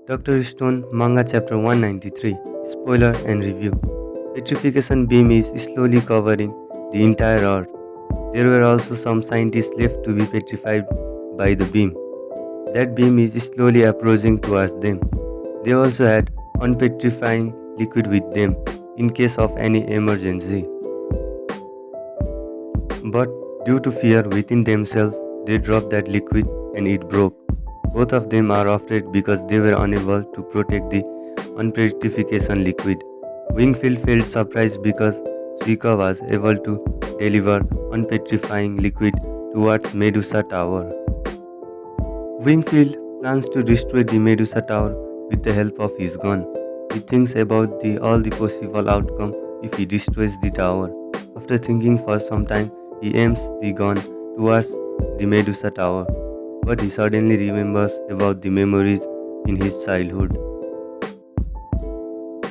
Dr. Stone Manga Chapter 193 Spoiler and Review. Petrification beam is slowly covering the entire Earth. There were also some scientists left to be petrified by the beam. That beam is slowly approaching towards them. They also had unpetrifying liquid with them in case of any emergency. But due to fear within themselves, they dropped that liquid and it broke. Both of them are afraid because they were unable to protect the unpetrification liquid. Wingfield felt surprised because Suika was able to deliver unpetrifying liquid towards Medusa Tower. Wingfield plans to destroy the Medusa Tower with the help of his gun. He thinks about all the possible outcome if he destroys the tower. After thinking for some time, he aims the gun towards the Medusa Tower, but he suddenly remembers about the memories in his childhood.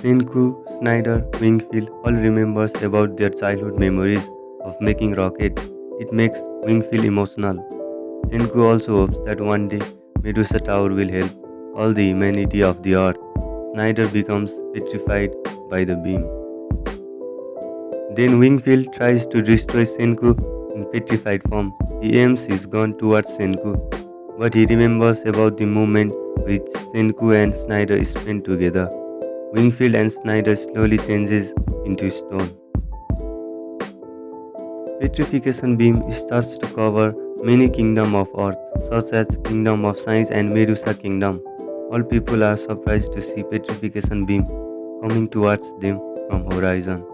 Senku, Snyder, Wingfield all remembers about their childhood memories of making rocket. It makes Wingfield emotional. Senku also hopes that one day Medusa Tower will help all the humanity of the earth. Snyder becomes petrified by the beam. Then Wingfield tries to destroy Senku in petrified form. He aims his gun towards Senku, but he remembers about the moment which Senku and Snyder spent together. Wingfield and Snyder slowly changes into stone. Petrification beam starts to cover many kingdoms of earth, such as Kingdom of Science and Medusa Kingdom. All people are surprised to see petrification beam coming towards them from horizon.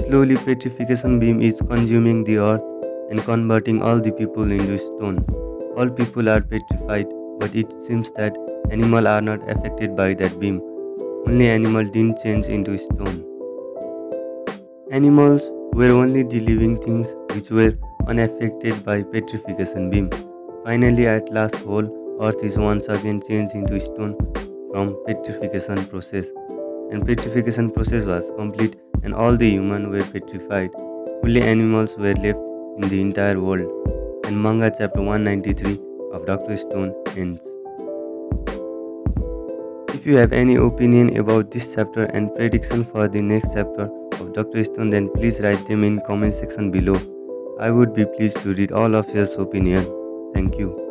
Slowly petrification beam is consuming the earth and converting all the people into stone. All people are petrified, but it seems that animals are not affected by that beam. Only animals didn't change into stone. Animals were only the living things which were unaffected by petrification beam. Finally, at last, whole earth is once again changed into stone from petrification process. And petrification process was complete and all the humans were petrified. Only animals were left in the entire world. And Manga Chapter 193 of Dr. Stone ends. If you have any opinion about this chapter and prediction for the next chapter of Dr. Stone, then please write them in comment section below. I would be pleased to read all of your opinion. Thank you.